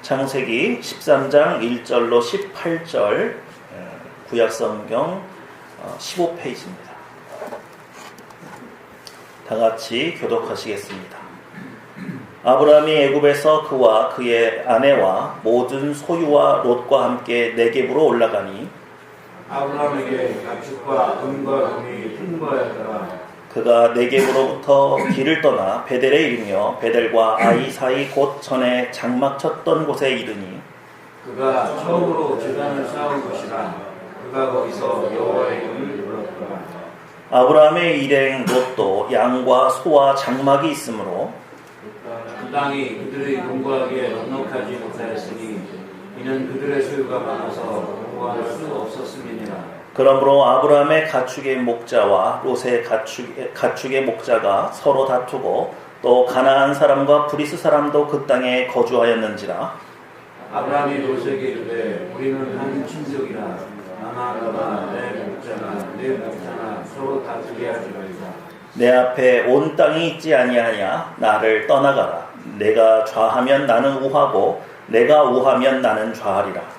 창세기 13장 1절로 18절 구약성경 15페이지입니다. 다 같이 교독하시겠습니다. 아브라함이 애굽에서 그와 그의 아내와 모든 소유와 롯과 함께 네겝으로 올라가니 아브라함에게 가축과 은과 금이 풍부하였더라. 그가 네겝으로부터 길을 떠나 베델에 이르며 베델과 아이 사이 곧 전에 장막 쳤던 곳에 이르니 그가 처음으로 제단을 쌓은 곳이라. 그가 거기서 여호와의 이름을 불렀더라. 아브라함의 일행 롯도 양과 소와 장막이 있으므로 그 땅이 그들의 농구하기에 넉넉하지 못하였으니 이는 그들의 소유가 많아서 농구할 수 없었음이니라. 그러므로 아브라함의 가축의 목자와 롯의 가축의 목자가 서로 다투고 또 가나안 사람과 브리스 사람도 그 땅에 거주하였는지라. 아브라함이 롯에게 이르되 우리는 한 친족이라. 나나 내 목자나 서로 다투게 하지 말자. 내 앞에 온 땅이 있지 아니하냐. 나를 떠나가라. 내가 좌하면 나는 우하고 내가 우하면 나는 좌하리라.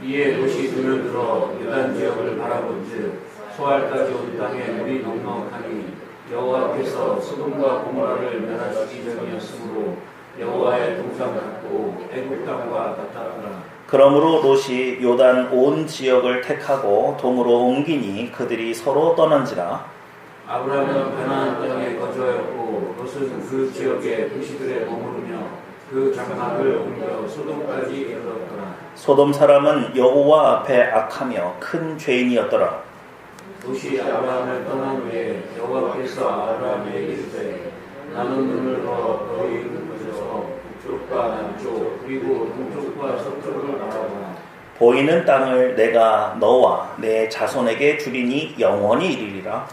이에 롯이 눈을 들어 유단 지역을 바라본즉 소알까지 온 땅에 물이 넉넉하니 여호와께서 소돔과 고모라를 멸하시기 전이었으므로 여호와의 동상 같고 애굽 땅과 같았더라. 그러므로 롯이 요단 온 지역을 택하고 동으로 옮기니 그들이 서로 떠난지라. 아브라함은 가나안 땅에 거주하였고 롯은 그 지역의 도시들에 머무르며 그 장막을 옮겨 소돔까지 이르렀더라. 소돔 사람은 여호와 앞에 악하며 큰 죄인이었더라. 롯이 아브라함을 떠난 후에 여호와께서 아브라함에게 이르되 나는 눈을 들어 너희 있는 곳에서 북쪽과 남쪽 그리고 동쪽과 서쪽을 바라보라. 보이는 땅을 내가 너와 내 자손에게 주리니 영원히 이르리라.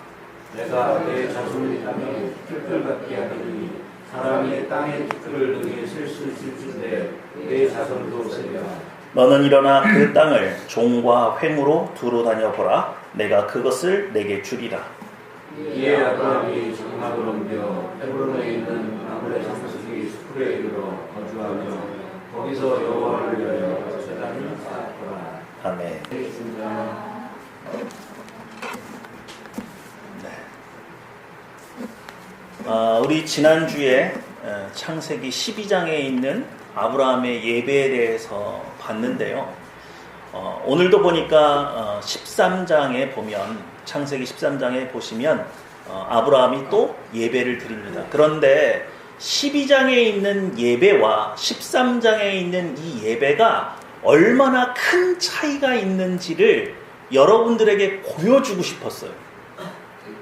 내가 내 자손의 땅에 뜰을 갖게 하리니 사람이 땅의 뜰을 능히 쓸 수 있을진데 내 자손도 쓰리라. 너는 일어나 그 땅을 종과 횡으로 두루 다녀보라. 내가 그것을 내게 주리라. 이에 아브라함이 장막을 옮겨 헤브론에 있는 아므레 장수기 수풀에 이르러 거주하며 거기서 여호와를 위하여 제단을 쌓았더라. 아멘. 우리 지난주에 창세기 12장에 있는 아브라함의 예배에 대해서 봤는데요. 오늘도 보니까 13장에 보면 창세기 13장에 보시면 아브라함이 또 예배를 드립니다. 그런데 12장에 있는 예배와 13장에 있는 이 예배가 얼마나 큰 차이가 있는지를 여러분들에게 보여주고 싶었어요.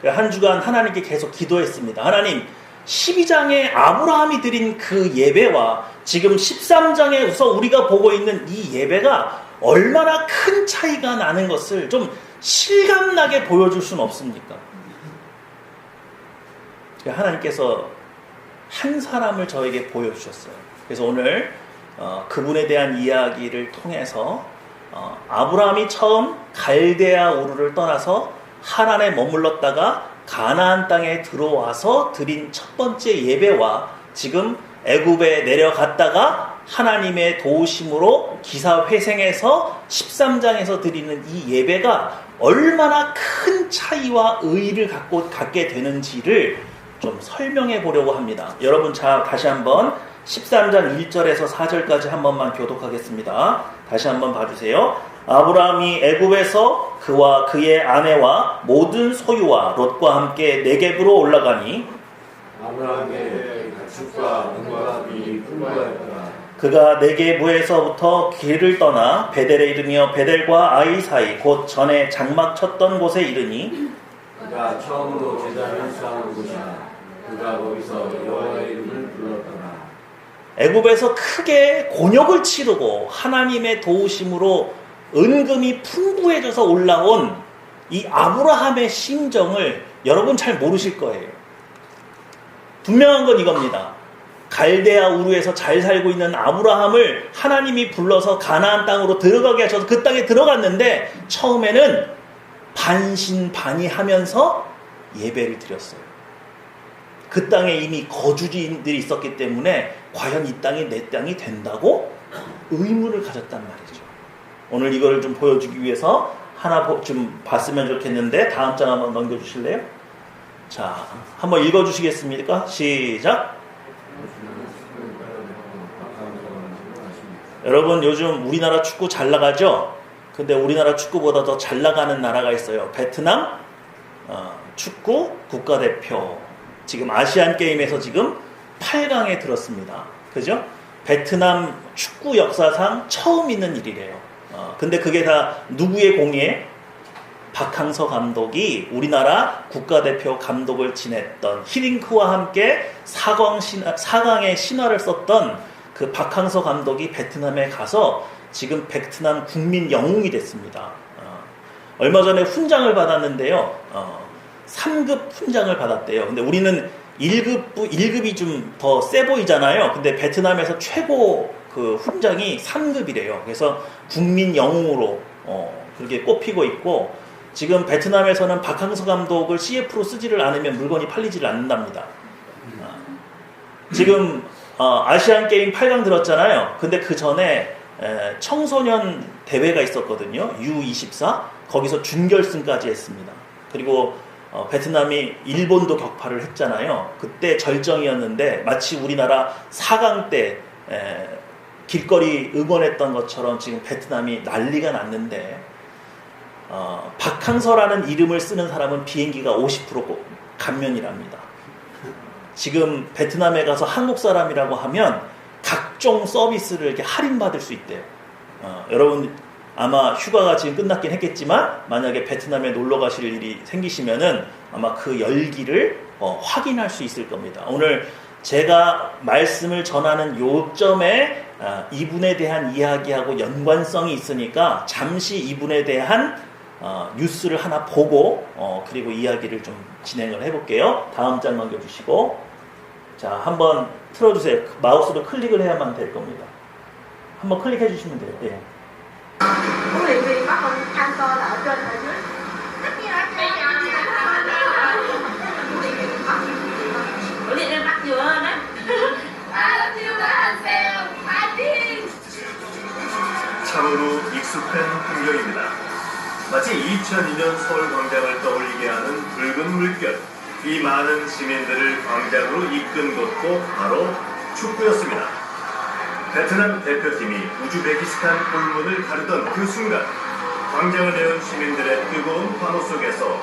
한 주간 하나님께 계속 기도했습니다. 하나님, 12장에 아브라함이 드린 그 예배와 지금 13장에서 우리가 보고 있는 이 예배가 얼마나 큰 차이가 나는 것을 좀 실감나게 보여줄 수는 없습니까? 하나님께서 한 사람을 저에게 보여주셨어요. 그래서 오늘 그분에 대한 이야기를 통해서 아브라함이 처음 갈대아 우르를 떠나서 하란에 머물렀다가 가나안 땅에 들어와서 드린 첫 번째 예배와 지금 애굽에 내려갔다가 하나님의 도우심으로 기사회생해서 13장에서 드리는 이 예배가 얼마나 큰 차이와 의의를 갖게 되는지를 좀 설명해 보려고 합니다. 여러분, 자, 다시 한번 13장 1절에서 4절까지 한 번만 교독하겠습니다. 다시 한번 봐주세요. 아브라함이 애굽에서 그와 그의 아내와 모든 소유와 롯과 함께 네겝으로 올라가니 아브라함의 가축과 은과 금이 풍부하였더라. 그가 네겝에서부터 길을 떠나 베델에 이르며 베델과 아이 사이 곧 전에 장막 쳤던 곳에 이르니 그가 처음으로 제단을 쌓은 곳이라. 그가 거기서 여호와의 이름을 불렀더라. 애굽에서 크게 곤욕을 치르고 하나님의 도우심으로 은금이 풍부해져서 올라온 이 아브라함의 심정을 여러분 잘 모르실 거예요. 분명한 건 이겁니다. 갈대아 우르에서 잘 살고 있는 아브라함을 하나님이 불러서 가나안 땅으로 들어가게 하셔서 그 땅에 들어갔는데 처음에는 반신반의하면서 예배를 드렸어요. 그 땅에 이미 거주지인들이 있었기 때문에 과연 이 땅이 내 땅이 된다고 의무를 가졌단 말이죠. 오늘 이거를 좀 보여주기 위해서 하나 좀 봤으면 좋겠는데 다음 장 한번 넘겨주실래요? 자, 한번 읽어주시겠습니까? 시작! 여러분 요즘 우리나라 축구 잘 나가죠? 근데 우리나라 축구보다 더 잘 나가는 나라가 있어요. 베트남 축구 국가대표. 지금 아시안 게임에서 지금 8강에 들었습니다. 그죠? 베트남 축구 역사상 처음 있는 일이래요. 근데 그게 다 누구의 공이에요? 박항서 감독이 우리나라 국가대표 감독을 지냈던 히딩크와 함께 4강의 신화를 썼던 그 박항서 감독이 베트남에 가서 지금 베트남 국민 영웅이 됐습니다. 얼마 전에 훈장을 받았는데요. 3급 훈장을 받았대요. 근데 우리는 1급이 좀 더 세 보이잖아요. 근데 베트남에서 최고 그 훈장이 3급이래요. 그래서 국민 영웅으로 그렇게 꼽히고 있고, 지금 베트남에서는 박항서 감독을 CF로 쓰지를 않으면 물건이 팔리지를 않는답니다. 지금 아시안 게임 8강 들었잖아요. 근데 그 전에 청소년 대회가 있었거든요. U24. 거기서 준결승까지 했습니다. 그리고 베트남이 일본도 격파를 했잖아요. 그때 절정이었는데 마치 우리나라 4강 때 길거리 응원했던 것처럼 지금 베트남이 난리가 났는데, 박항서라는 이름을 쓰는 사람은 비행기가 50% 감면이랍니다. 지금 베트남에 가서 한국 사람이라고 하면 각종 서비스를 이렇게 할인받을 수 있대요. 여러분 아마 휴가가 지금 끝났긴 했겠지만 만약에 베트남에 놀러 가실 일이 생기시면은 아마 그 열기를 확인할 수 있을 겁니다. 오늘 제가 말씀을 전하는 요점에 이분에 대한 이야기하고 연관성이 있으니까 잠시 이분에 대한 뉴스를 하나 보고 그리고 이야기를 좀 진행을 해볼게요. 다음 장 넘겨주시고, 자 한번 틀어주세요. 마우스로 클릭을 해야만 될 겁니다. 한번 클릭해 주시면 돼요. 예. Huấn luyện viên bắt con ăn to là ở trên hay dưới? Tất nhiên là huấn luyện viên bắt nhiều hơn đấy. 참으로 익숙한 풍경입니다. 마치 2002년 서울광장을 떠올리게 하는 붉은 물결. 이 많은 시민들을 광장으로 이끈 것도 바로 축구였습니다. 베트남 대표팀이 우즈베키스탄 골문을 가르던 그 순간 광장을 내온 시민들의 뜨거운 환호 속에서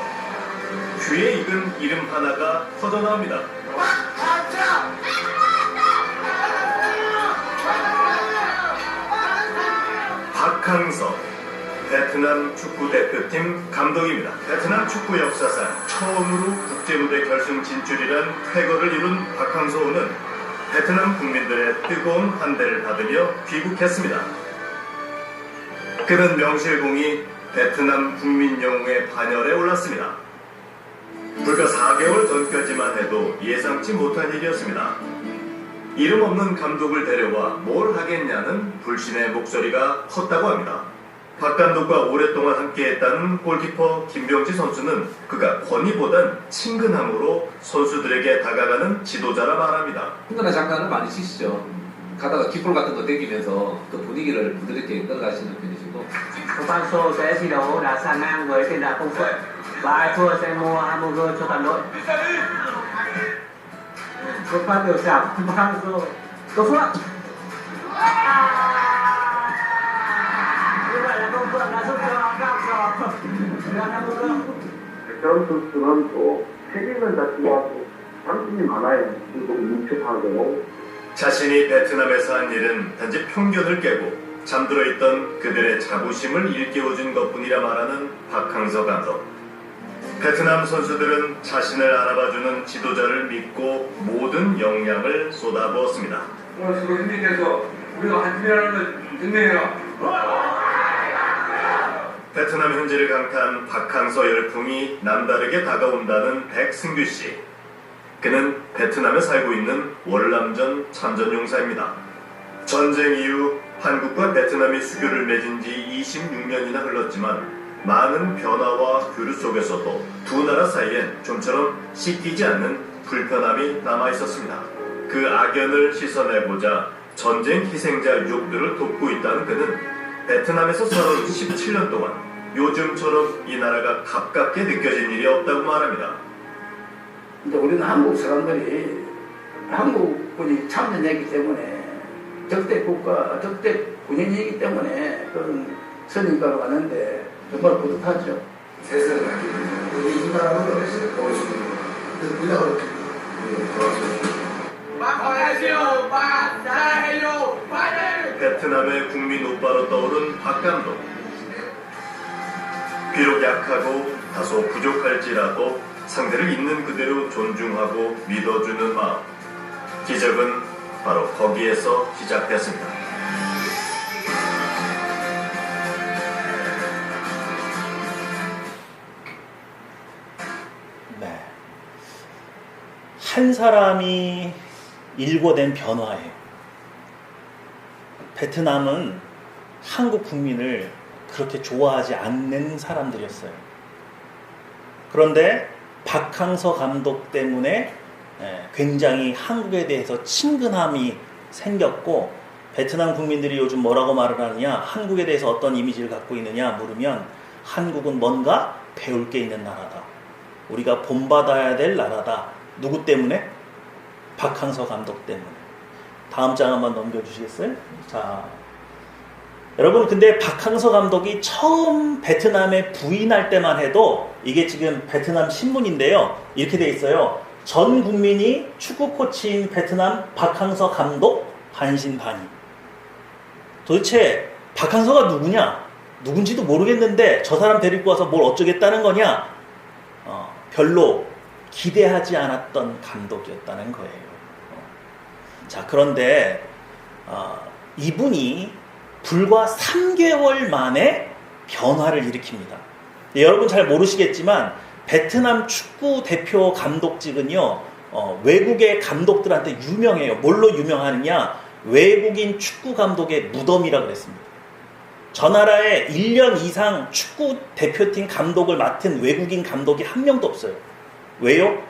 귀에 익은 이름 하나가 터져나옵니다. 박항서, 베트남 축구대표팀 감독입니다. 베트남 축구 역사상 처음으로 국제무대 결승 진출이란 쾌거를 이룬 박항서는 베트남 국민들의 뜨거운 환대를 받으며 귀국했습니다. 그는 명실공히 베트남 국민 영웅의 반열에 올랐습니다. 불과 4개월 전까지만 해도 예상치 못한 일이었습니다. 이름 없는 감독을 데려와 뭘 하겠냐는 불신의 목소리가 컸다고 합니다. 박 감독과 오랫동안 함께했다는 골키퍼 김병지 선수는 그가 권위보단 친근함으로 선수들에게 다가가는 지도자라 말합니다. 훈훈한 장난을 많이 치시죠. 가다가 깃볼 같은 거 땡기면서 그 분위기를 부드럽게 끌어가시는 편이시고. Franco sẽ thi đấu đá sàn ngang với tiền đạo Công Phượng và ai thua sẽ mua hamburger cho toàn đội. Một pha tiểu xảo Franco Công Phượng. Như vậy là Công Phượng đã giúp cho các trò làm hamburger. 저런 선수는 또 책임을 다치고 당신이 많아야 지금 민첩하고 자신이 베트남에서 한 일은 단지 편견을 깨고 잠들어 있던 그들의 자부심을 일깨워준 것뿐이라 말하는 박항서 감독. 베트남 선수들은 자신을 알아봐주는 지도자를 믿고 모든 역량을 쏟아부었습니다. 오늘 수고 힘들게서 우리가 한 팀이라는 걸 증명해라. 베트남 현지를 강타한 박항서 열풍이 남다르게 다가온다는 백승규 씨. 그는 베트남에 살고 있는 월남전 참전용사입니다. 전쟁 이후 한국과 베트남이 수교를 맺은 지 26년이나 흘렀지만 많은 변화와 교류 속에서도 두 나라 사이엔 좀처럼 씻기지 않는 불편함이 남아 있었습니다. 그 악연을 씻어내고자 전쟁 희생자 유족들을 돕고 있다는 그는 베트남에서 살아온 17년 동안 요즘처럼 이 나라가 가깝게 느껴진 일이 없다고 말합니다. 근데 우리는 한국 사람들이 한국군이 참전했기 때문에 적대 국가, 적대 군인이기 때문에 그런 선임가로 가는데 정말 뿌듯하죠. 세상에 우리 이 나라로 보고 싶은 그래서 베트남의 국민 오빠로 떠오른 박 감독. 비록 약하고 다소 부족할지라도 상대를 있는 그대로 존중하고 믿어주는 마음. 기적은 바로 거기에서 시작됐습니다. 네. 한 사람이 일궈낸 변화예요. 베트남은 한국 국민을 그렇게 좋아하지 않는 사람들이었어요. 그런데 박항서 감독 때문에 굉장히 한국에 대해서 친근함이 생겼고, 베트남 국민들이 요즘 뭐라고 말을 하느냐, 한국에 대해서 어떤 이미지를 갖고 있느냐 물으면 한국은 뭔가 배울 게 있는 나라다. 우리가 본받아야 될 나라다. 누구 때문에? 박항서 감독 때문에. 다음 장 한번 넘겨주시겠어요? 자, 여러분, 근데 박항서 감독이 처음 베트남에 부임할 때만 해도, 이게 지금 베트남 신문인데요, 이렇게 돼 있어요. 전 국민이 축구 코치인 베트남 박항서 감독 반신반의. 도대체 박항서가 누구냐? 누군지도 모르겠는데 저 사람 데리고 와서 뭘 어쩌겠다는 거냐? 별로 기대하지 않았던 감독이었다는 거예요. 자, 그런데 이분이 불과 3개월 만에 변화를 일으킵니다. 여러분 잘 모르시겠지만 베트남 축구 대표 감독직은요, 외국의 감독들한테 유명해요. 뭘로 유명하느냐? 외국인 축구 감독의 무덤이라 그랬습니다. 저 나라에 1년 이상 축구 대표팀 감독을 맡은 외국인 감독이 한 명도 없어요. 왜요?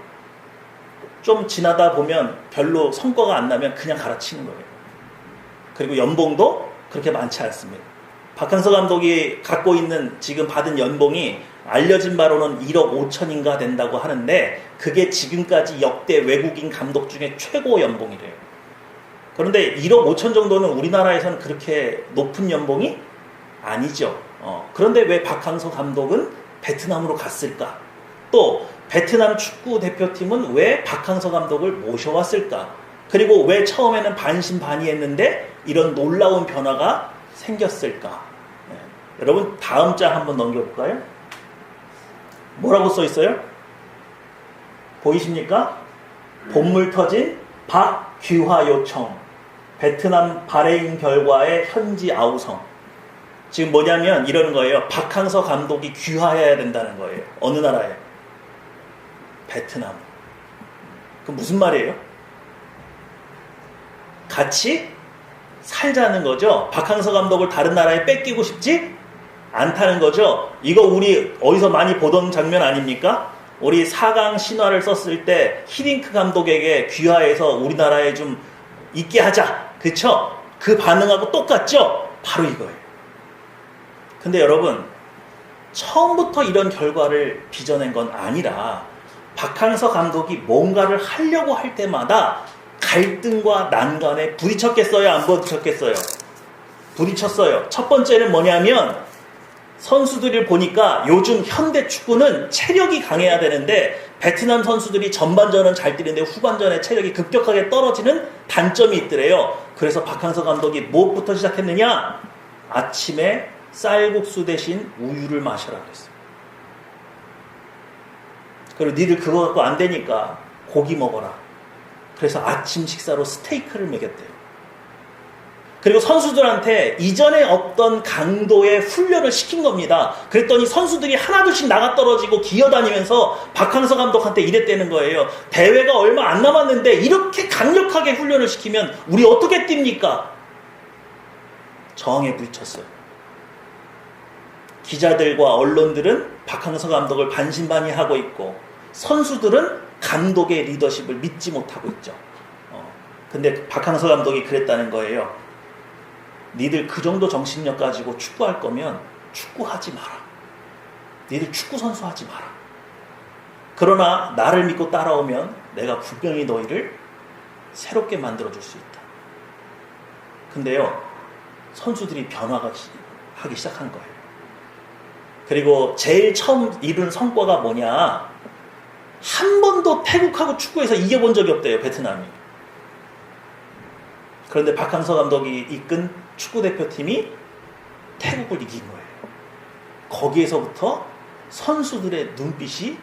좀 지나다 보면 별로 성과가 안 나면 그냥 갈아치는 거예요. 그리고 연봉도 그렇게 많지 않습니다. 박항서 감독이 갖고 있는 지금 받은 연봉이 알려진 바로는 1억 5천인가 된다고 하는데, 그게 지금까지 역대 외국인 감독 중에 최고 연봉이래요. 그런데 1억 5천 정도는 우리나라에서는 그렇게 높은 연봉이 아니죠. 그런데 왜 박항서 감독은 베트남으로 갔을까? 또 베트남 축구 대표팀은 왜 박항서 감독을 모셔왔을까? 그리고 왜 처음에는 반신반의했는데 이런 놀라운 변화가 생겼을까? 여러분 다음 장 한번 넘겨볼까요? 뭐라고 써 있어요? 보이십니까? 본물 터진 박귀화 요청, 베트남 바레인 결과의 현지 아우성. 지금 뭐냐면 이러는 거예요. 박항서 감독이 귀화해야 된다는 거예요. 어느 나라에? 베트남. 그럼 무슨 말이에요? 같이 살자는 거죠. 박항서 감독을 다른 나라에 뺏기고 싶지 않다는 거죠. 이거 우리 어디서 많이 보던 장면 아닙니까? 우리 4강 신화를 썼을 때 히딩크 감독에게 귀화해서 우리나라에 좀 있게 하자. 그쵸? 그 반응하고 똑같죠? 바로 이거예요. 근데 여러분, 처음부터 이런 결과를 빚어낸 건 아니라 박항서 감독이 뭔가를 하려고 할 때마다 갈등과 난관에 부딪혔겠어요? 안 부딪혔겠어요? 부딪혔어요. 첫 번째는 뭐냐면, 선수들을 보니까 요즘 현대 축구는 체력이 강해야 되는데 베트남 선수들이 전반전은 잘 뛰는데 후반전에 체력이 급격하게 떨어지는 단점이 있더래요. 그래서 박항서 감독이 무엇부터 시작했느냐? 아침에 쌀국수 대신 우유를 마셔라 그랬어요. 그리고 니들 그거 갖고 안 되니까 고기 먹어라. 그래서 아침 식사로 스테이크를 먹였대요. 그리고 선수들한테 이전에 없던 강도의 훈련을 시킨 겁니다. 그랬더니 선수들이 하나둘씩 나가 떨어지고 기어다니면서 박항서 감독한테 이랬다는 거예요. 대회가 얼마 안 남았는데 이렇게 강력하게 훈련을 시키면 우리 어떻게 뜁니까? 저항에 부딪혔어요. 기자들과 언론들은 박항서 감독을 반신반의하고 있고, 선수들은 감독의 리더십을 믿지 못하고 있죠. 근데 박항서 감독이 그랬다는 거예요. 니들 그 정도 정신력 가지고 축구할 거면 축구하지 마라. 니들 축구 선수 하지 마라. 그러나 나를 믿고 따라오면 내가 분명히 너희를 새롭게 만들어줄 수 있다. 근데요, 선수들이 변화하기 시작한 거예요. 그리고 제일 처음 이룬 성과가 뭐냐? 한 번도 태국하고 축구에서 이겨본 적이 없대요, 베트남이. 그런데 박항서 감독이 이끈 축구대표팀이 태국을 이긴 거예요. 거기에서부터 선수들의 눈빛이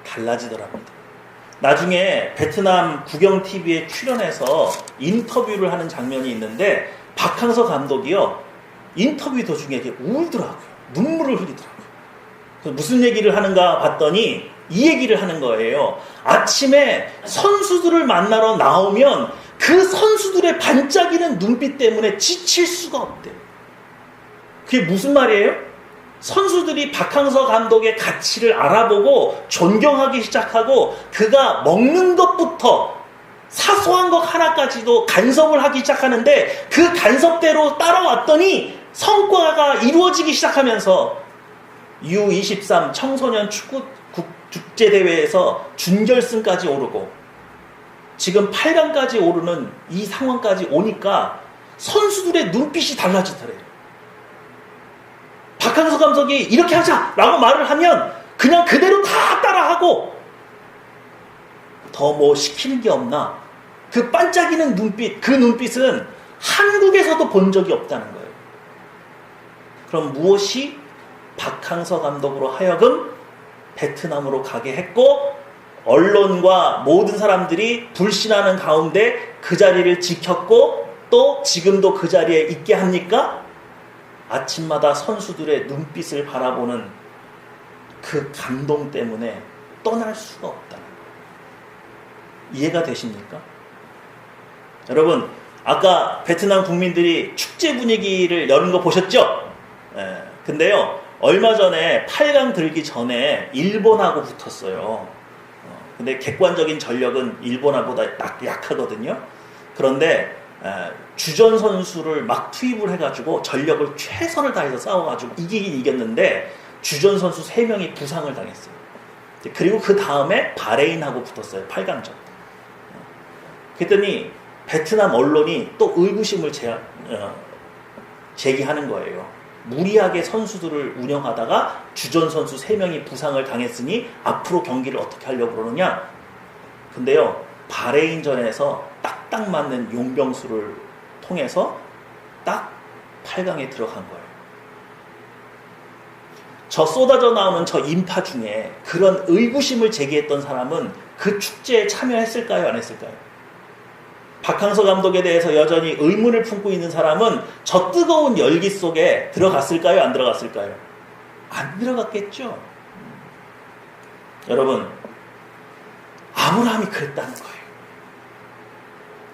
달라지더랍니다. 나중에 베트남 국영TV에 출연해서 인터뷰를 하는 장면이 있는데 박항서 감독이요, 인터뷰 도중에 이렇게 울더라고요. 눈물을 흘리더라고요. 그래서 무슨 얘기를 하는가 봤더니 이 얘기를 하는 거예요. 아침에 선수들을 만나러 나오면 그 선수들의 반짝이는 눈빛 때문에 지칠 수가 없대요. 그게 무슨 말이에요? 선수들이 박항서 감독의 가치를 알아보고 존경하기 시작하고 그가 먹는 것부터 사소한 것 하나까지도 간섭을 하기 시작하는데 그 간섭대로 따라왔더니 성과가 이루어지기 시작하면서 U23 청소년 축구 국제대회에서 준결승까지 오르고 지금 8강까지 오르는 이 상황까지 오니까 선수들의 눈빛이 달라지더래요. 박항서 감독이 이렇게 하자라고 말을 하면 그냥 그대로 다 따라하고 더 뭐 시키는 게 없나? 그 반짝이는 눈빛, 그 눈빛은 한국에서도 본 적이 없다는 거예요. 그럼 무엇이 박항서 감독으로 하여금 베트남으로 가게 했고 언론과 모든 사람들이 불신하는 가운데 그 자리를 지켰고 또 지금도 그 자리에 있게 합니까? 아침마다 선수들의 눈빛을 바라보는 그 감동 때문에 떠날 수가 없다는 거예요. 이해가 되십니까? 여러분, 아까 베트남 국민들이 축제 분위기를 여는 거 보셨죠? 근데요, 얼마 전에 8강 들기 전에 일본하고 붙었어요. 근데 객관적인 전력은 일본하고보다 약하거든요. 그런데 주전 선수를 막 투입을 해가지고 전력을 최선을 다해서 싸워가지고 이기긴 이겼는데 주전 선수 3명이 부상을 당했어요. 그리고 그 다음에 바레인하고 붙었어요. 8강전. 그랬더니 베트남 언론이 또 의구심을 제기하는 거예요. 무리하게 선수들을 운영하다가 주전 선수 3명이 부상을 당했으니 앞으로 경기를 어떻게 하려고 그러느냐. 근데요, 바레인전에서 딱딱 맞는 용병수를 통해서 딱 8강에 들어간 거예요. 저 쏟아져 나오는 저 인파 중에 그런 의구심을 제기했던 사람은 그 축제에 참여했을까요? 안 했을까요? 박항서 감독에 대해서 여전히 의문을 품고 있는 사람은 저 뜨거운 열기 속에 들어갔을까요? 안 들어갔을까요? 안 들어갔겠죠. 여러분, 아브라함이 그랬다는 거예요.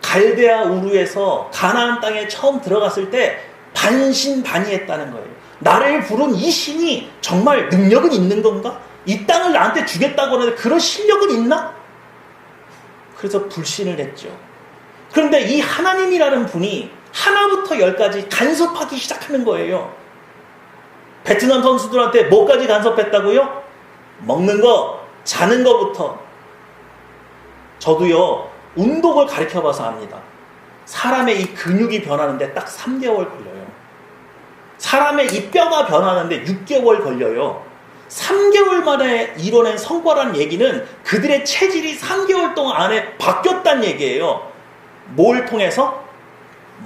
갈대아 우르에서 가나안 땅에 처음 들어갔을 때 반신반의했다는 거예요. 나를 부른 이 신이 정말 능력은 있는 건가? 이 땅을 나한테 주겠다고 하는데 그런 실력은 있나? 그래서 불신을 했죠. 그런데 이 하나님이라는 분이 하나부터 열까지 간섭하기 시작하는 거예요. 베트남 선수들한테 뭐까지 간섭했다고요? 먹는 거, 자는 거부터. 저도요, 운동을 가르쳐봐서 압니다. 사람의 이 근육이 변하는데 딱 3개월 걸려요. 사람의 이 뼈가 변하는데 6개월 걸려요. 3개월 만에 이뤄낸 성과라는 얘기는 그들의 체질이 3개월 동안 안에 바뀌었다는 얘기예요. 뭘 통해서?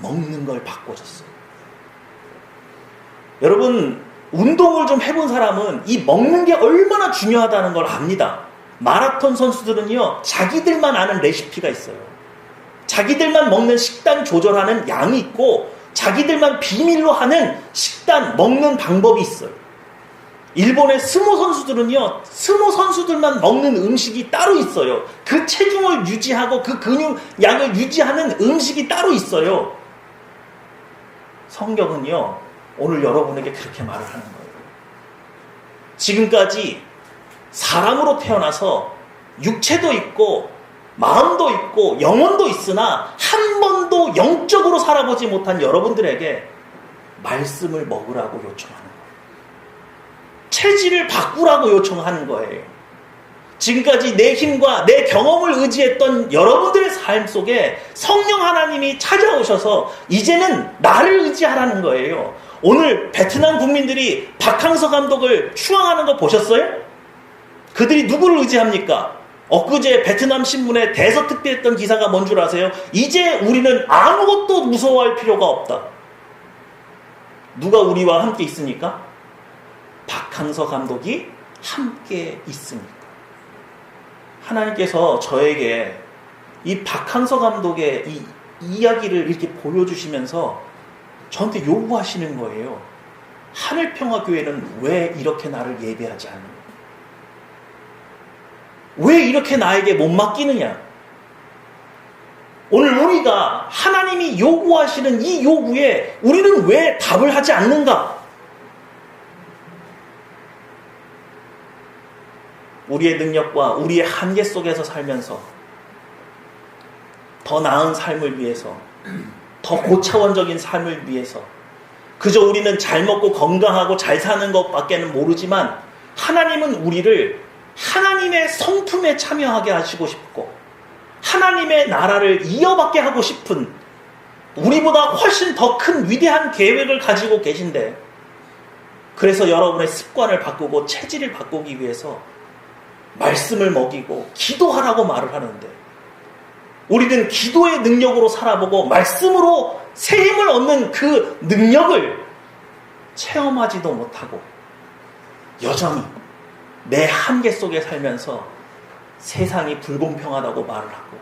먹는 걸 바꿔줬어요. 여러분, 운동을 좀 해본 사람은 이 먹는 게 얼마나 중요하다는 걸 압니다. 마라톤 선수들은요, 자기들만 아는 레시피가 있어요. 자기들만 먹는 식단 조절하는 양이 있고 자기들만 비밀로 하는 식단, 먹는 방법이 있어요. 일본의 스모 선수들은요, 스모 선수들만 먹는 음식이 따로 있어요. 그 체중을 유지하고 그 근육 양을 유지하는 음식이 따로 있어요. 성경은요, 오늘 여러분에게 그렇게 말을 하는 거예요. 지금까지 사람으로 태어나서 육체도 있고 마음도 있고 영혼도 있으나 한 번도 영적으로 살아보지 못한 여러분들에게 말씀을 먹으라고 요청하는 거예요. 체질을 바꾸라고 요청하는 거예요. 지금까지 내 힘과 내 경험을 의지했던 여러분들의 삶 속에 성령 하나님이 찾아오셔서 이제는 나를 의지하라는 거예요. 오늘 베트남 국민들이 박항서 감독을 추앙하는 거 보셨어요? 그들이 누구를 의지합니까? 엊그제 베트남 신문에 대서특필했던 기사가 뭔 줄 아세요? 이제 우리는 아무것도 무서워할 필요가 없다. 누가 우리와 함께 있습니까? 박항서 감독이 함께 있습니다. 하나님께서 저에게 이 박항서 감독의 이 이야기를 이렇게 보여주시면서 저한테 요구하시는 거예요. 하늘평화교회는 왜 이렇게 나를 예배하지 않느냐? 왜 이렇게 나에게 못 맡기느냐? 오늘 우리가 하나님이 요구하시는 이 요구에 우리는 왜 답을 하지 않는가? 우리의 능력과 우리의 한계 속에서 살면서 더 나은 삶을 위해서, 더 고차원적인 삶을 위해서 그저 우리는 잘 먹고 건강하고 잘 사는 것밖에는 모르지만 하나님은 우리를 하나님의 성품에 참여하게 하시고 싶고 하나님의 나라를 이어받게 하고 싶은 우리보다 훨씬 더 큰 위대한 계획을 가지고 계신데 그래서 여러분의 습관을 바꾸고 체질을 바꾸기 위해서 말씀을 먹이고 기도하라고 말을 하는데 우리는 기도의 능력으로 살아보고 말씀으로 새 힘을 얻는 그 능력을 체험하지도 못하고 여전히 내 한계 속에 살면서 세상이 불공평하다고 말을 하고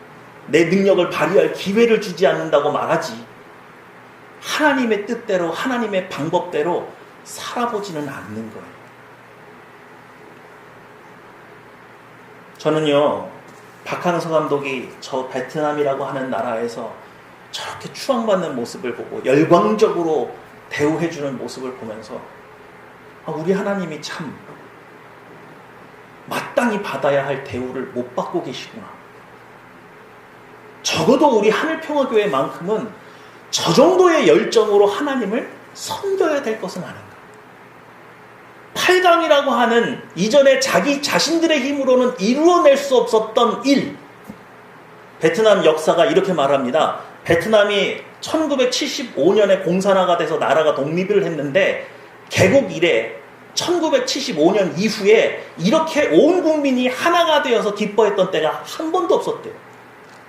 내 능력을 발휘할 기회를 주지 않는다고 말하지 하나님의 뜻대로 하나님의 방법대로 살아보지는 않는 거예요. 저는요, 박항서 감독이 저 베트남이라고 하는 나라에서 저렇게 추앙받는 모습을 보고 열광적으로 대우해주는 모습을 보면서 우리 하나님이 참 마땅히 받아야 할 대우를 못 받고 계시구나. 적어도 우리 하늘평화교회만큼은 저 정도의 열정으로 하나님을 섬겨야 될 것은 아닌가. 8강이라고 하는 이전에 자기 자신들의 힘으로는 이루어낼 수 없었던 일. 베트남 역사가 이렇게 말합니다. 베트남이 1975년에 공산화가 돼서 나라가 독립을 했는데 개국 이래 1975년 이후에 이렇게 온 국민이 하나가 되어서 기뻐했던 때가 한 번도 없었대요.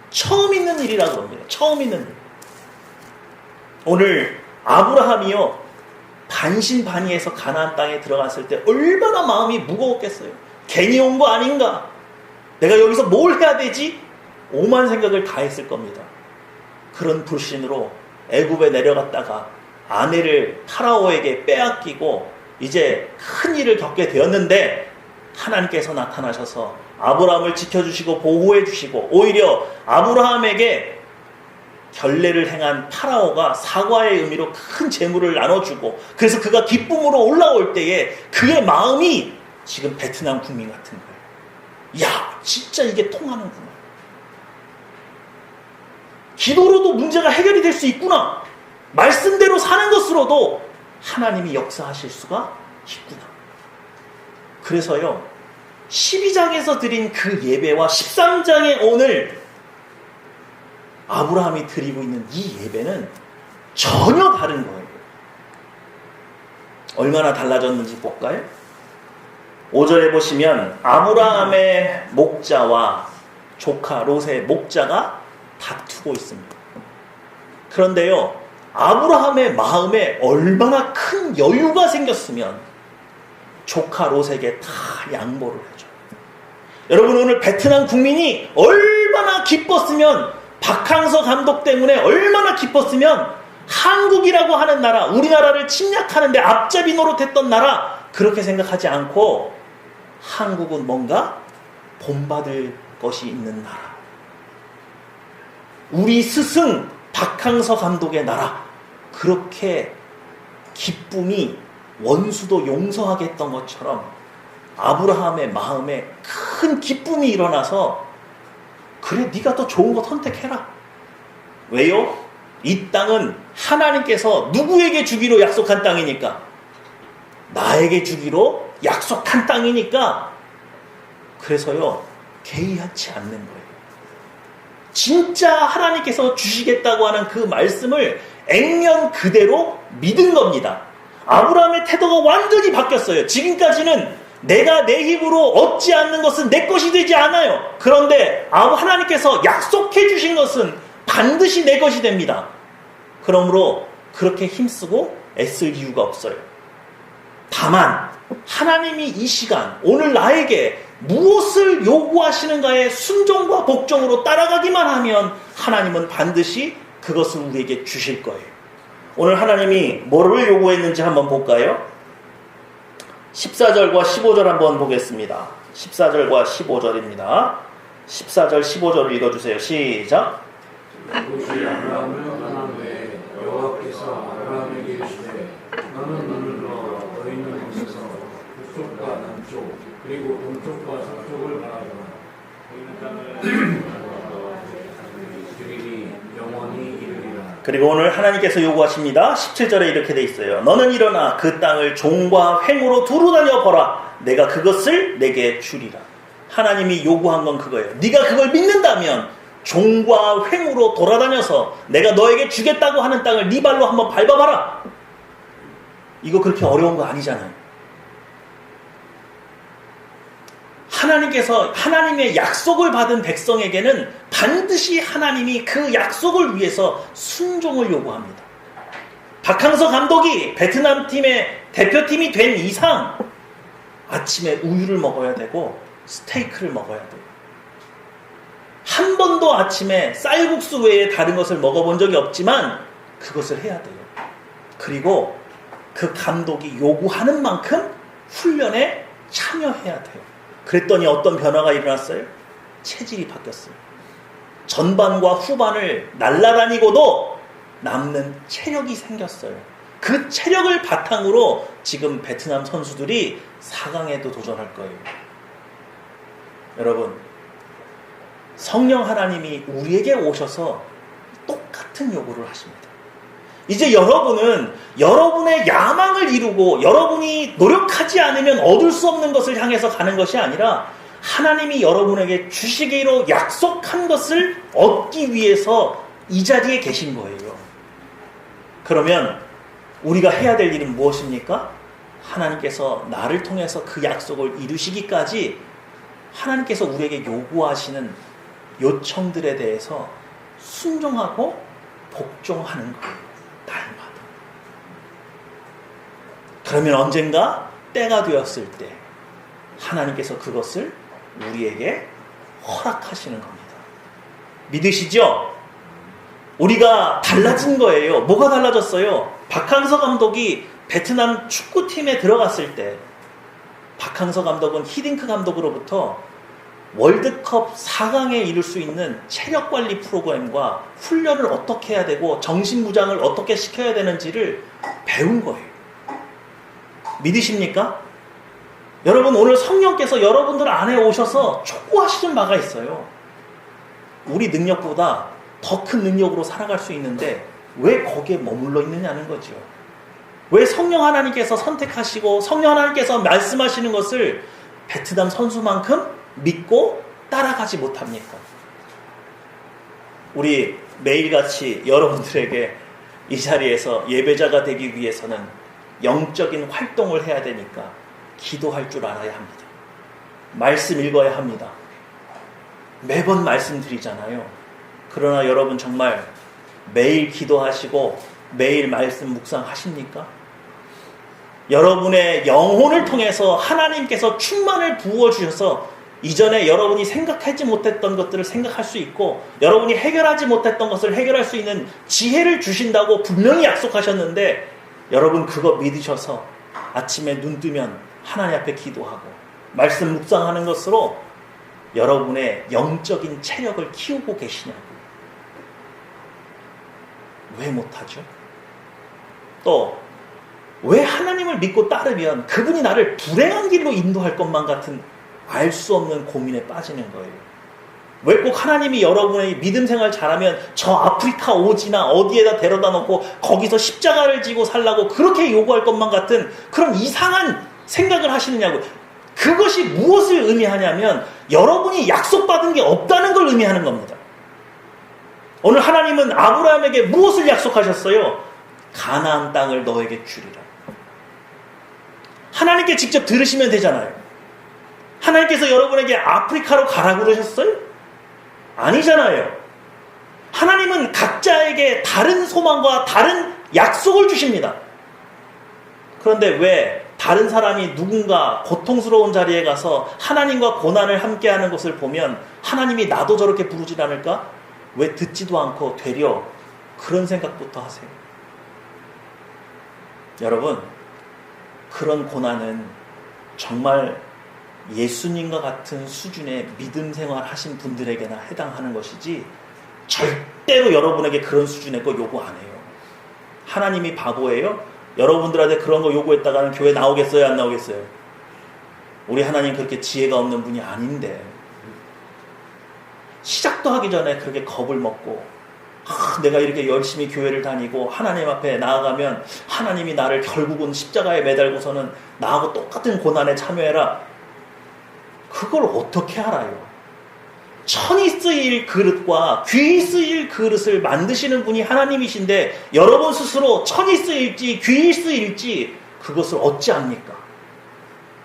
처음 있는 일이라고 합니다. 처음 있는 일. 오늘 아브라함이요. 반신반의해서 가나안 땅에 들어갔을 때 얼마나 마음이 무거웠겠어요. 괜히 온 거 아닌가? 내가 여기서 뭘 해야 되지? 오만 생각을 다 했을 겁니다. 그런 불신으로 애굽에 내려갔다가 아내를 파라오에게 빼앗기고 이제 큰 일을 겪게 되었는데 하나님께서 나타나셔서 아브라함을 지켜주시고 보호해주시고 오히려 아브라함에게 결례를 행한 파라오가 사과의 의미로 큰 재물을 나눠주고 그래서 그가 기쁨으로 올라올 때에 그의 마음이 지금 베트남 국민 같은 거예요. 야, 진짜 이게 통하는구나. 기도로도 문제가 해결이 될 수 있구나. 말씀대로 사는 것으로도 하나님이 역사하실 수가 있구나. 그래서요, 12장에서 드린 그 예배와 13장에 오늘 아브라함이 드리고 있는 이 예배는 전혀 다른 거예요. 얼마나 달라졌는지 볼까요? 5절에 보시면 아브라함의 목자와 조카 롯의 목자가 다투고 있습니다. 그런데요, 아브라함의 마음에 얼마나 큰 여유가 생겼으면 조카 롯에게 다 양보를 해줘요. 여러분, 오늘 베트남 국민이 얼마나 기뻤으면 박항서 감독 때문에 얼마나 기뻤으면 한국이라고 하는 나라, 우리나라를 침략하는데 앞잡이 노릇했던 나라 그렇게 생각하지 않고 한국은 뭔가 본받을 것이 있는 나라, 우리 스승 박항서 감독의 나라, 그렇게 기쁨이 원수도 용서하게 했던 것처럼 아브라함의 마음에 큰 기쁨이 일어나서 그래, 네가 더 좋은 거 선택해라. 왜요? 이 땅은 하나님께서 누구에게 주기로 약속한 땅이니까? 나에게 주기로 약속한 땅이니까. 그래서요, 개의하지 않는 거예요. 진짜 하나님께서 주시겠다고 하는 그 말씀을 액면 그대로 믿은 겁니다. 아브라함의 태도가 완전히 바뀌었어요. 지금까지는 내가 내 힘으로 얻지 않는 것은 내 것이 되지 않아요. 그런데 하나님께서 약속해 주신 것은 반드시 내 것이 됩니다. 그러므로 그렇게 힘쓰고 애쓸 이유가 없어요. 다만 하나님이 이 시간 오늘 나에게 무엇을 요구하시는가에 순종과 복종으로 따라가기만 하면 하나님은 반드시 그것을 우리에게 주실 거예요. 오늘 하나님이 뭐를 요구했는지 한번 볼까요? 14절과 15절 한번 보겠습니다. 14절과 15절입니다. 14절 15절을 읽어주세요. 시작. 롯이 아브라함을 떠난 후에 여호와께서 아브라함에게 이르시되 너는 눈을 들어 너 있는 곳에서 북쪽과 남쪽 그리고 동쪽과 서쪽을 바라보라. 주리니 영원히 이르리라. 그리고 오늘 하나님께서 요구하십니다. 17절에 이렇게 돼 있어요. 너는 일어나 그 땅을 종과 횡으로 두루 다녀 보라. 내가 그것을 내게 주리라. 하나님이 요구한 건 그거예요. 네가 그걸 믿는다면 종과 횡으로 돌아다녀서 내가 너에게 주겠다고 하는 땅을 네 발로 한번 밟아봐라. 이거 그렇게 어려운 거 아니잖아요. 하나님께서 하나님의 약속을 받은 백성에게는 반드시 하나님이 그 약속을 위해서 순종을 요구합니다. 박항서 감독이 베트남 팀의 대표팀이 된 이상 아침에 우유를 먹어야 되고 스테이크를 먹어야 돼요. 한 번도 아침에 쌀국수 외에 다른 것을 먹어본 적이 없지만 그것을 해야 돼요. 그리고 그 감독이 요구하는 만큼 훈련에 참여해야 돼요. 그랬더니 어떤 변화가 일어났어요? 체질이 바뀌었어요. 전반과 후반을 날아다니고도 남는 체력이 생겼어요. 그 체력을 바탕으로 지금 베트남 선수들이 4강에도 도전할 거예요. 여러분, 성령 하나님이 우리에게 오셔서 똑같은 요구를 하십니다. 이제 여러분은 여러분의 야망을 이루고 여러분이 노력하지 않으면 얻을 수 없는 것을 향해서 가는 것이 아니라 하나님이 여러분에게 주시기로 약속한 것을 얻기 위해서 이 자리에 계신 거예요. 그러면 우리가 해야 될 일은 무엇입니까? 하나님께서 나를 통해서 그 약속을 이루시기까지 하나님께서 우리에게 요구하시는 요청들에 대해서 순종하고 복종하는 거예요. 날마다. 그러면 언젠가 때가 되었을 때 하나님께서 그것을 우리에게 허락하시는 겁니다. 믿으시죠? 우리가 달라진 거예요. 뭐가 달라졌어요? 박항서 감독이 베트남 축구팀에 들어갔을 때 박항서 감독은 히딩크 감독으로부터 월드컵 4강에 이룰 수 있는 체력관리 프로그램과 훈련을 어떻게 해야 되고 정신무장을 어떻게 시켜야 되는지를 배운 거예요. 믿으십니까? 여러분, 오늘 성령께서 여러분들 안에 오셔서 촉구하시는 바가 있어요. 우리 능력보다 더 큰 능력으로 살아갈 수 있는데 왜 거기에 머물러 있느냐는 거죠. 왜 성령 하나님께서 선택하시고 성령 하나님께서 말씀하시는 것을 베트남 선수만큼 믿고 따라가지 못합니까? 우리 매일같이 여러분들에게 이 자리에서 예배자가 되기 위해서는 영적인 활동을 해야 되니까 기도할 줄 알아야 합니다. 말씀 읽어야 합니다. 매번 말씀드리잖아요. 그러나 여러분 정말 매일 기도하시고 매일 말씀 묵상하십니까? 여러분의 영혼을 통해서 하나님께서 충만을 부어주셔서 이전에 여러분이 생각하지 못했던 것들을 생각할 수 있고 여러분이 해결하지 못했던 것을 해결할 수 있는 지혜를 주신다고 분명히 약속하셨는데 여러분 그거 믿으셔서 아침에 눈 뜨면 하나님 앞에 기도하고 말씀 묵상하는 것으로 여러분의 영적인 체력을 키우고 계시냐고. 왜 못하죠? 또 왜 하나님을 믿고 따르면 그분이 나를 불행한 길로 인도할 것만 같은 알 수 없는 고민에 빠지는 거예요. 왜 꼭 하나님이 여러분의 믿음 생활 잘하면 저 아프리카 오지나 어디에다 데려다 놓고 거기서 십자가를 지고 살라고 그렇게 요구할 것만 같은 그런 이상한 생각을 하시느냐고. 그것이 무엇을 의미하냐면 여러분이 약속받은 게 없다는 걸 의미하는 겁니다. 오늘 하나님은 아브라함에게 무엇을 약속하셨어요? 가나안 땅을 너에게 주리라. 하나님께 직접 들으시면 되잖아요. 하나님께서 여러분에게 아프리카로 가라고 그러셨어요? 아니잖아요. 하나님은 각자에게 다른 소망과 다른 약속을 주십니다. 그런데 왜 다른 사람이 누군가 고통스러운 자리에 가서 하나님과 고난을 함께하는 것을 보면 하나님이 나도 저렇게 부르질 않을까? 왜 듣지도 않고 되려 그런 생각부터 하세요? 여러분, 그런 고난은 정말 예수님과 같은 수준의 믿음 생활 하신 분들에게나 해당하는 것이지 절대로 여러분에게 그런 수준의 거 요구 안 해요. 하나님이 바보예요? 여러분들한테 그런 거 요구했다가는 교회 나오겠어요? 안 나오겠어요? 우리 하나님 그렇게 지혜가 없는 분이 아닌데 시작도 하기 전에 그렇게 겁을 먹고 내가 이렇게 열심히 교회를 다니고 하나님 앞에 나아가면 하나님이 나를 결국은 십자가에 매달고서는 나하고 똑같은 고난에 참여해라. 그걸 어떻게 알아요? 천이 쓰일 그릇과 귀히 쓰일 그릇을 만드시는 분이 하나님이신데 여러분 스스로 천이 쓰일지 귀히 쓰일지 그것을 어찌 압니까?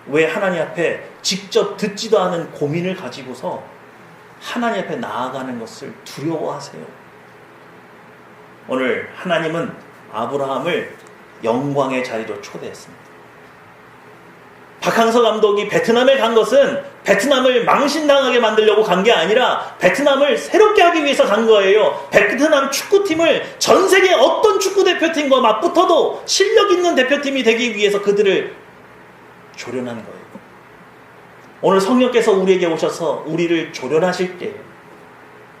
왜 하나님 앞에 직접 듣지도 않은 고민을 가지고서 하나님 앞에 나아가는 것을 두려워하세요? 오늘 하나님은 아브라함을 영광의 자리로 초대했습니다. 박항서 감독이 베트남에 간 것은 베트남을 망신당하게 만들려고 간 게 아니라 베트남을 새롭게 하기 위해서 간 거예요. 베트남 축구팀을 전 세계 어떤 축구대표팀과 맞붙어도 실력 있는 대표팀이 되기 위해서 그들을 조련한 거예요. 오늘 성령께서 우리에게 오셔서 우리를 조련하실 때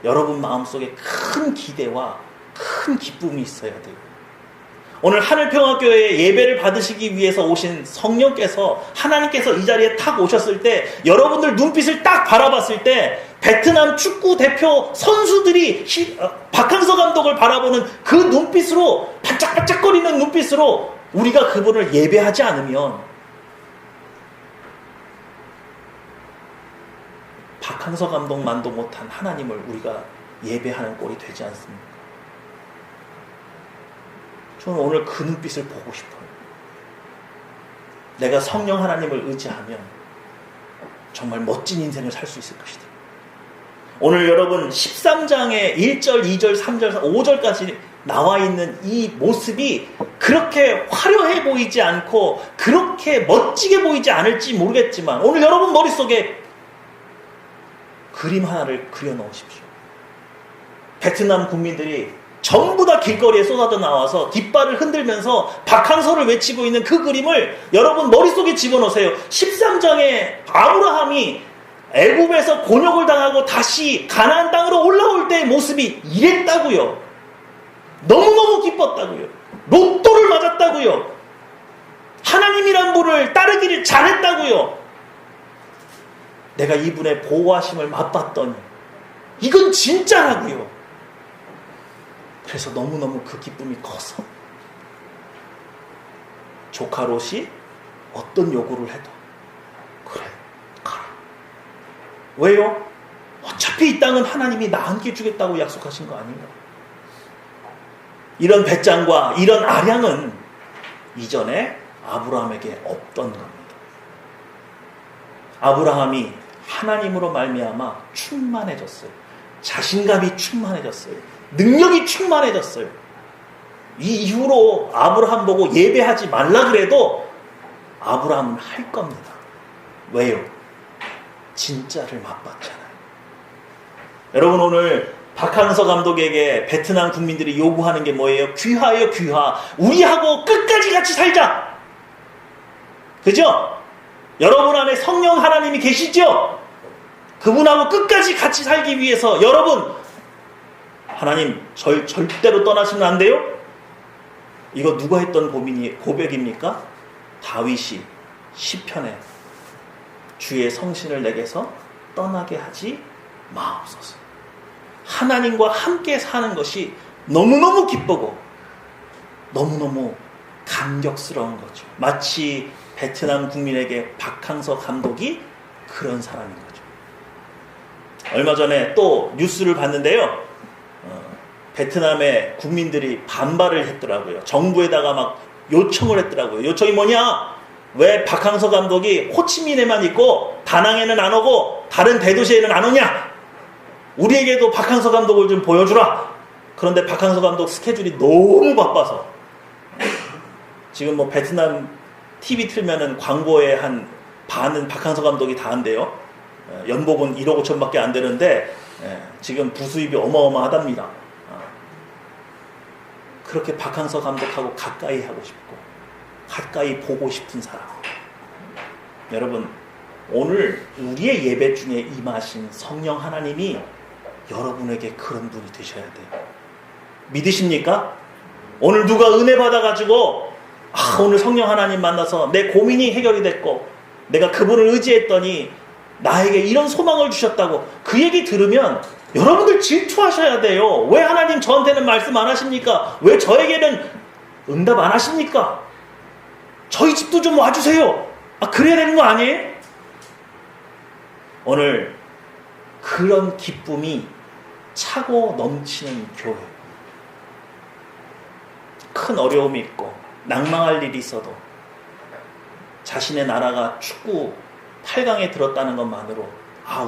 여러분 마음속에 큰 기대와 큰 기쁨이 있어야 돼요. 오늘 하늘평화교회에 예배를 받으시기 위해서 오신 성령께서 하나님께서 이 자리에 탁 오셨을 때 여러분들 눈빛을 딱 바라봤을 때 베트남 축구 대표 선수들이 박항서 감독을 바라보는 그 눈빛으로 반짝반짝거리는 눈빛으로 우리가 그분을 예배하지 않으면 박항서 감독만도 못한 하나님을 우리가 예배하는 꼴이 되지 않습니까? 저는 오늘 그 눈빛을 보고 싶어요. 내가 성령 하나님을 의지하면 정말 멋진 인생을 살 수 있을 것이다. 오늘 여러분 13장의 1절, 2절, 3절, 5절까지 나와 있는 이 모습이 그렇게 화려해 보이지 않고 그렇게 멋지게 보이지 않을지 모르겠지만 오늘 여러분 머릿속에 그림 하나를 그려 넣으십시오. 베트남 국민들이 전부 다 길거리에 쏟아져 나와서 깃발을 흔들면서 박항서를 외치고 있는 그 그림을 여러분 머릿속에 집어넣으세요. 13장에 아브라함이 애굽에서 곤욕을 당하고 다시 가나안 땅으로 올라올 때의 모습이 이랬다고요. 너무너무 기뻤다고요. 로또를 맞았다고요. 하나님이란 분을 따르기를 잘했다고요. 내가 이분의 보호하심을 맛봤더니 이건 진짜라고요. 그래서 너무너무 그 기쁨이 커서 조카 롯이 어떤 요구를 해도 그래 가라. 왜요? 어차피 이 땅은 하나님이 나 함께 주겠다고 약속하신 거 아닌가? 이런 배짱과 이런 아량은 이전에 아브라함에게 없던 겁니다. 아브라함이 하나님으로 말미암아 충만해졌어요. 자신감이 충만해졌어요. 능력이 충만해졌어요. 이 이후로 아브라함 보고 예배하지 말라 그래도 아브라함은 할 겁니다. 왜요? 진짜를 맛봤잖아요. 여러분 오늘 박항서 감독에게 베트남 국민들이 요구하는 게 뭐예요? 귀화예요, 귀화. 우리하고 끝까지 같이 살자. 그죠? 여러분 안에 성령 하나님이 계시죠? 그분하고 끝까지 같이 살기 위해서 여러분 하나님 절대로 떠나시면 안 돼요? 이거 누가 했던 고백입니까? 다윗이 시편에 주의 성신을 내게서 떠나게 하지 마옵소서. 하나님과 함께 사는 것이 너무너무 기쁘고 너무너무 감격스러운 거죠. 마치 베트남 국민에게 박항서 감독이 그런 사람인 거죠. 얼마 전에 또 뉴스를 봤는데요. 베트남의 국민들이 반발을 했더라고요. 정부에다가 막 요청을 했더라고요. 요청이 뭐냐? 왜 박항서 감독이 호치민에만 있고 다낭에는 안 오고 다른 대도시에는 안 오냐? 우리에게도 박항서 감독을 좀 보여주라. 그런데 박항서 감독 스케줄이 너무 바빠서 지금 뭐 베트남 TV 틀면은 광고에 한 반은 박항서 감독이 다 한대요. 연봉은 1억 5천밖에 안 되는데 지금 부수입이 어마어마하답니다. 그렇게 박항서 감독하고 가까이 하고 싶고 가까이 보고 싶은 사람. 여러분, 오늘 우리의 예배 중에 임하신 성령 하나님이 여러분에게 그런 분이 되셔야 돼요. 믿으십니까? 오늘 누가 은혜 받아가지고 오늘 성령 하나님 만나서 내 고민이 해결이 됐고 내가 그분을 의지했더니 나에게 이런 소망을 주셨다고 그 얘기 들으면 여러분들 질투하셔야 돼요. 왜 하나님 저한테는 말씀 안 하십니까? 왜 저에게는 응답 안 하십니까? 저희 집도 좀 와주세요. 그래야 되는 거 아니에요? 오늘 그런 기쁨이 차고 넘치는 교회. 큰 어려움이 있고 낭망할 일이 있어도 자신의 나라가 축구 8강에 들었다는 것만으로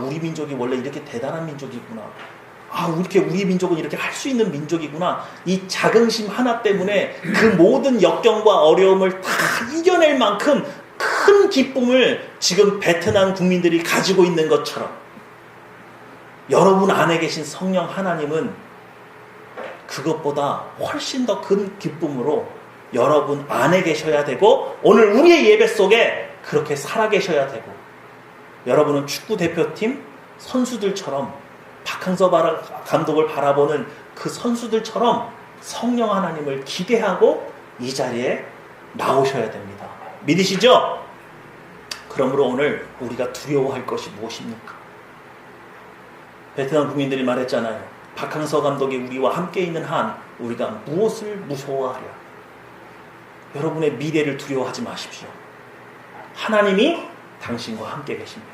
우리 민족이 원래 이렇게 대단한 민족이구나. 우리 민족은 이렇게 할 수 있는 민족이구나. 이 자긍심 하나 때문에 그 모든 역경과 어려움을 다 이겨낼 만큼 큰 기쁨을 지금 베트남 국민들이 가지고 있는 것처럼 여러분 안에 계신 성령 하나님은 그것보다 훨씬 더 큰 기쁨으로 여러분 안에 계셔야 되고 오늘 우리의 예배 속에 그렇게 살아 계셔야 되고 여러분은 축구 대표팀 선수들처럼 박항서 감독을 바라보는 그 선수들처럼 성령 하나님을 기대하고 이 자리에 나오셔야 됩니다. 믿으시죠? 그러므로 오늘 우리가 두려워할 것이 무엇입니까? 베트남 국민들이 말했잖아요. 박항서 감독이 우리와 함께 있는 한 우리가 무엇을 무서워하랴. 여러분의 미래를 두려워하지 마십시오. 하나님이 당신과 함께 계십니다.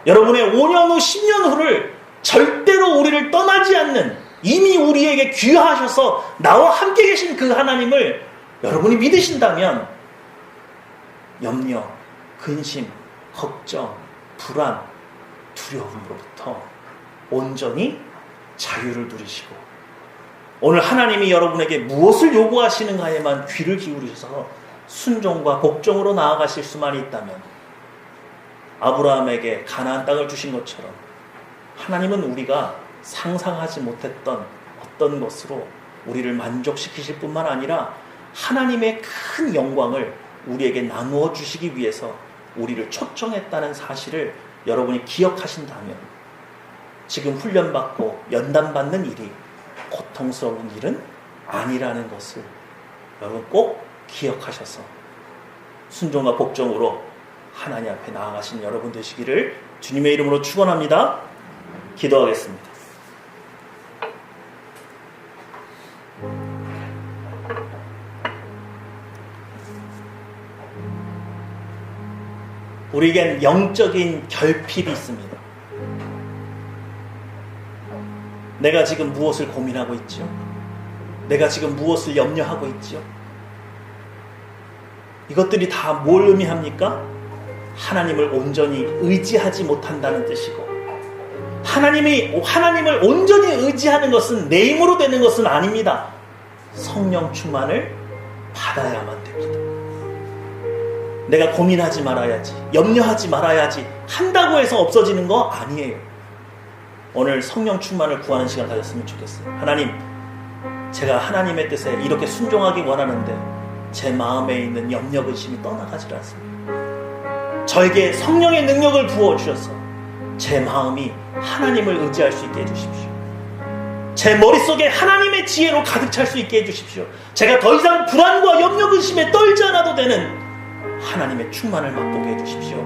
여러분의 5년 후 10년 후를 절대로 우리를 떠나지 않는 이미 우리에게 귀하셔서 나와 함께 계신 그 하나님을 여러분이 믿으신다면 염려, 근심, 걱정, 불안, 두려움으로부터 온전히 자유를 누리시고 오늘 하나님이 여러분에게 무엇을 요구하시는가에만 귀를 기울이셔서 순종과 복종으로 나아가실 수만 있다면 아브라함에게 가나안 땅을 주신 것처럼 하나님은 우리가 상상하지 못했던 어떤 것으로 우리를 만족시키실 뿐만 아니라 하나님의 큰 영광을 우리에게 나누어 주시기 위해서 우리를 초청했다는 사실을 여러분이 기억하신다면 지금 훈련받고 연단받는 일이 고통스러운 일은 아니라는 것을 여러분 꼭 기억하셔서 순종과 복종으로 하나님 앞에 나아가신 여러분 되시기를 주님의 이름으로 축원합니다. 기도하겠습니다. 우리에겐 영적인 결핍이 있습니다. 내가 지금 무엇을 고민하고 있죠? 내가 지금 무엇을 염려하고 있죠? 이것들이 다 뭘 의미합니까? 하나님을 온전히 의지하지 못한다는 뜻이고 하나님을 온전히 의지하는 것은 내 힘으로 되는 것은 아닙니다. 성령 충만을 받아야만 됩니다. 내가 고민하지 말아야지, 염려하지 말아야지 한다고 해서 없어지는 거 아니에요. 오늘 성령 충만을 구하는 시간 가졌으면 좋겠어요. 하나님, 제가 하나님의 뜻에 이렇게 순종하기 원하는데 제 마음에 있는 염려 근심이 떠나가질 않습니다. 저에게 성령의 능력을 부어주셔서 제 마음이 하나님을 의지할 수 있게 해주십시오. 제 머릿속에 하나님의 지혜로 가득 찰 수 있게 해주십시오. 제가 더 이상 불안과 염려 근심에 떨지 않아도 되는 하나님의 충만을 맛보게 해주십시오.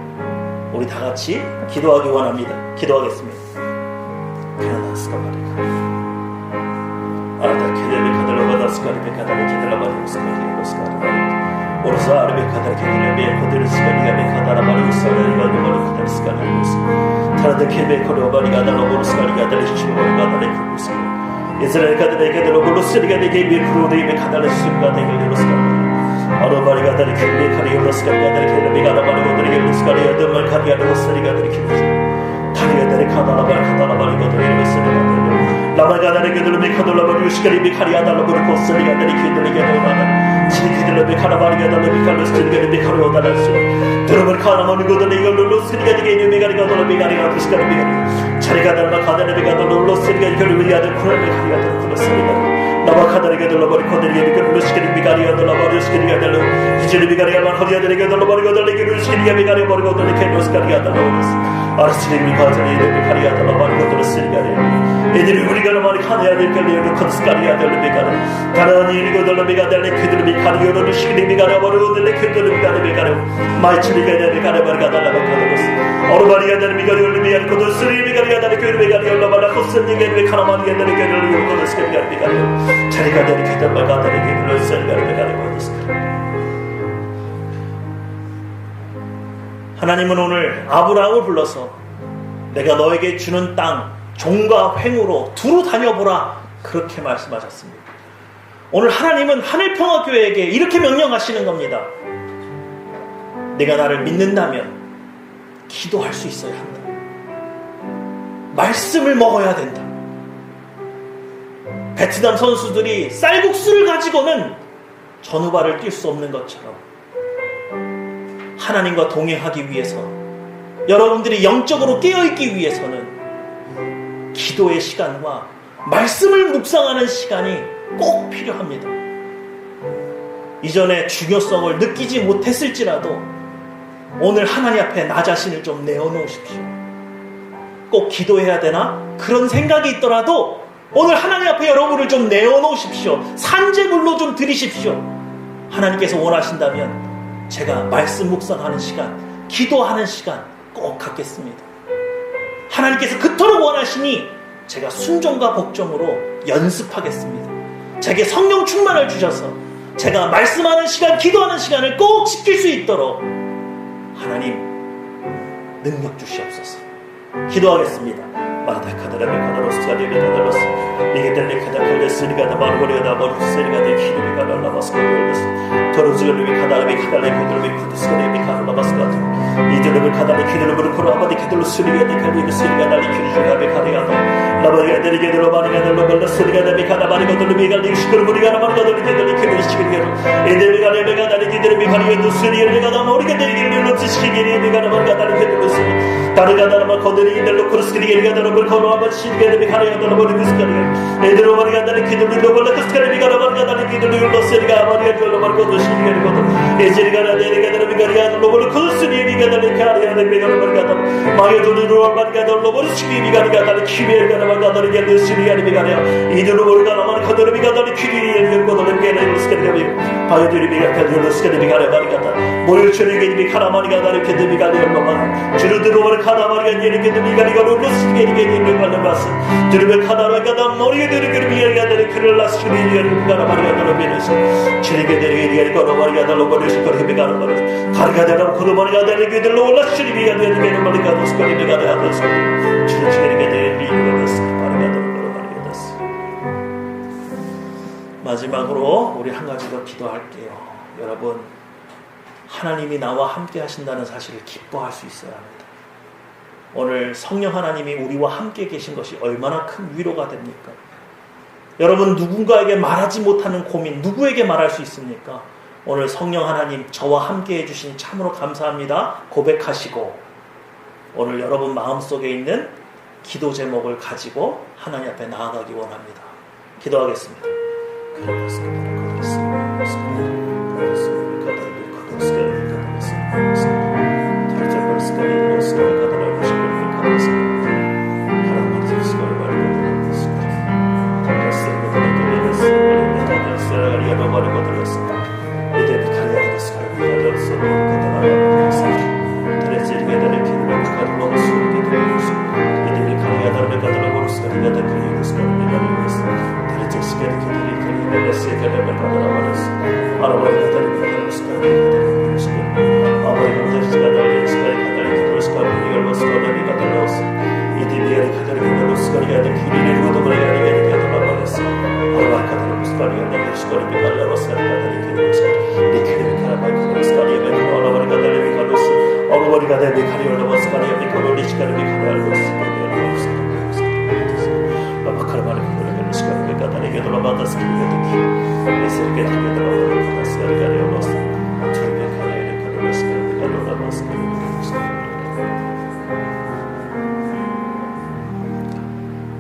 우리 다 같이 기도하기 원합니다. 기도하겠습니다. 이스라엘 가들에게 로볼로스리가 되게 미크로데이베 카달레스가 되게 로스카 아로바리가 되게 킬레카리 로스카가 되게 킬레비가 나바리가 되게 로스카리가 되게 카리아도 로스리가 되게 다리가 되게 카달라바리가 되게 로스리가 되게 라바가 되게 미카돌라바리 우스카리비 카리아달라바리 코스리가 되게 킬레가 지키들레비 카라바리가 되게 칼로스리가 되게 카로달라스 여러분 카라마리가 되게 로스리가 되게 미가리가 돌라비가리가 로스카리가 자리가 달라 가다리가 달라 로스리가 결국이야들 쿠라를 가리가 달라 로스리가 나와 가다리가 달라 버리 코데리가 로스리가 미가리가 달라 버리 로스리가 달라 이제리 미가리가 말 허리야들이가 달라 버리고 달라 로스리가 미가리가 버리고 달라 로스리가 달라 아르스리가 미가리가 미가리가 달라 버리고 로스리가 애들이 우리가 말이 하나야 될 거리로 컨스카리가 달라 미가리 다른 일이고 달라 미가달라 그들 미가리가 로스리가 미가리가 버리고 달라 그들 미가리가 마이치리가 달라 미가리가 달라 버리고 어르바리가 달라 미가리가 미가리가 로스리가 미가리가 달라 그들 미가리가 올라가라 코스니가 미가리가 달라 그들 로스리가 미가리가 자리가 되게 기다려가 되게 로스리가 미가리가 하나님은 오늘 아브라함을 불러서 내가 너에게 주는 땅 종과 횡으로 두루 다녀보라 그렇게 말씀하셨습니다. 오늘 하나님은 하늘평화교회에게 이렇게 명령하시는 겁니다. 내가 나를 믿는다면 기도할 수 있어야 한다. 말씀을 먹어야 된다. 베트남 선수들이 쌀국수를 가지고는 전후발을 뛸 수 없는 것처럼 하나님과 동행하기 위해서 여러분들이 영적으로 깨어있기 위해서는 기도의 시간과 말씀을 묵상하는 시간이 꼭 필요합니다. 이전에 중요성을 느끼지 못했을지라도 오늘 하나님 앞에 나 자신을 좀 내어놓으십시오. 꼭 기도해야 되나? 그런 생각이 있더라도 오늘 하나님 앞에 여러분을 좀 내어놓으십시오. 산재물로 좀 드리십시오. 하나님께서 원하신다면 제가 말씀 묵상하는 시간, 기도하는 시간 꼭 갖겠습니다. 하나님께서 그토록 원하시니 제가 순종과 복종으로 연습하겠습니다. 제게 성령 충만을 주셔서 제가 말씀하는 시간, 기도하는 시간을 꼭 지킬 수 있도록 하나님 능력 주시옵소서. 기도하겠습니다. 마다카다라베카다로스가 데리카다로스 이게델리카다칼레스 리가다 마르고리가다 머리스리가 데키리가 달라바스카르스 토르즈르비 카다라비 카달레코들비 쿠드스리비 카달라바스카트 이들을 카달레 키들을 코라바디 키들스리가 데칼리스리가 달리키리가 베카리가다 라바리가 데리게들로 바리가 달로벌스리가 데비카다 바리고들비가 리시크르리가 마르고들비 데리키리시키리가 에데비가 레베가 달리키들비 카리에도 스리가 다 모리가 데리기를 지시기리가 마르가 달리키들스 다르가 다르마 코드리들로 크루스키리가 다르고 코로아바 시리가 카리가 달로벌 크스카리가 에드로 바리가 달리키들로 벌 크스카리가 바리가 달리키들로 로스리가 바리가 달로 마르고 시리가 에제리가 데리가 데리가 달로벌 크루스리가 달리카리가 데리가 바리가 마게도르로 바리가 달로벌 시리가 달리키베가 바리가 달리게 시리가 데리가 이들로 벌가 나만 코드리가 달리키리가 코드리가 스카리가 바이드리가 칼로스카리가 바리가 모유처리가 카라마리가 달리게 데리가 달로만 주르드로 카다마리가 데리게 데리가 로스리가 데리가 갈라바스 드르베 카다라가다 머리가 데리가 비엘가 데리가 라스리가 가라마리가 달로베스 치리게 데리가 거로마리가 달로버리스 거리비가 거로 다르가 데라 거로마리가 데리가 데올라스리가 데리가 마리가 도스코리가 데아도스 치리게 데리가 도스 바리가 거로마리가 도스. 마지막으로 우리 한 가지 더 기도할게요. 여러분, 하나님이 나와 함께 하신다는 사실을 기뻐할 수 있어야 합니다. 오늘 성령 하나님이 우리와 함께 계신 것이 얼마나 큰 위로가 됩니까? 여러분, 누군가에게 말하지 못하는 고민 누구에게 말할 수 있습니까? 오늘 성령 하나님 저와 함께 해주시니 참으로 감사합니다 고백하시고 오늘 여러분 마음속에 있는 기도 제목을 가지고 하나님 앞에 나아가기 원합니다. 기도하겠습니다.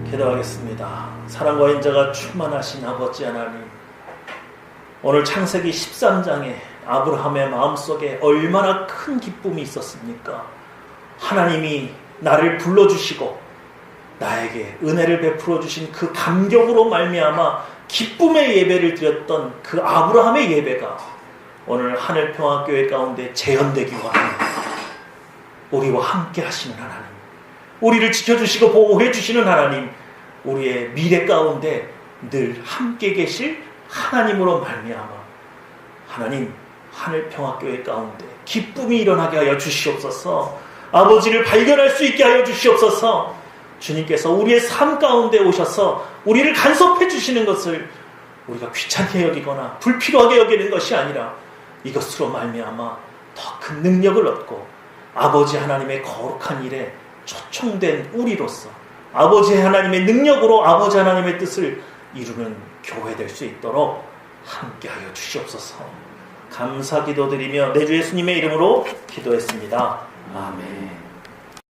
기도하겠습니다. 사랑과 인자가 충만하신 아버지 하나님, 오늘 창세기 13장에 아브라함의 마음속에 얼마나 큰 기쁨이 있었습니까? 하나님이 나를 불러주시고 나에게 은혜를 베풀어 주신 그 감격으로 말미암아 기쁨의 예배를 드렸던 그 아브라함의 예배가 오늘 하늘평화교회 가운데 재현되기 원합니다. 우리와 함께 하시는 하나님, 우리를 지켜주시고 보호해 주시는 하나님, 우리의 미래 가운데 늘 함께 계실 하나님으로 말미암아 하나님, 하늘평화교회 가운데 기쁨이 일어나게 하여 주시옵소서. 아버지를 발견할 수 있게 하여 주시옵소서. 주님께서 우리의 삶 가운데 오셔서 우리를 간섭해 주시는 것을 우리가 귀찮게 여기거나 불필요하게 여기는 것이 아니라 이것으로 말미암아 더 큰 능력을 얻고 아버지 하나님의 거룩한 일에 초청된 우리로서 아버지 하나님의 능력으로 아버지 하나님의 뜻을 이루는 교회 될 수 있도록 함께하여 주시옵소서. 감사 기도드리며 내 주 예수님의 이름으로 기도했습니다. 아멘.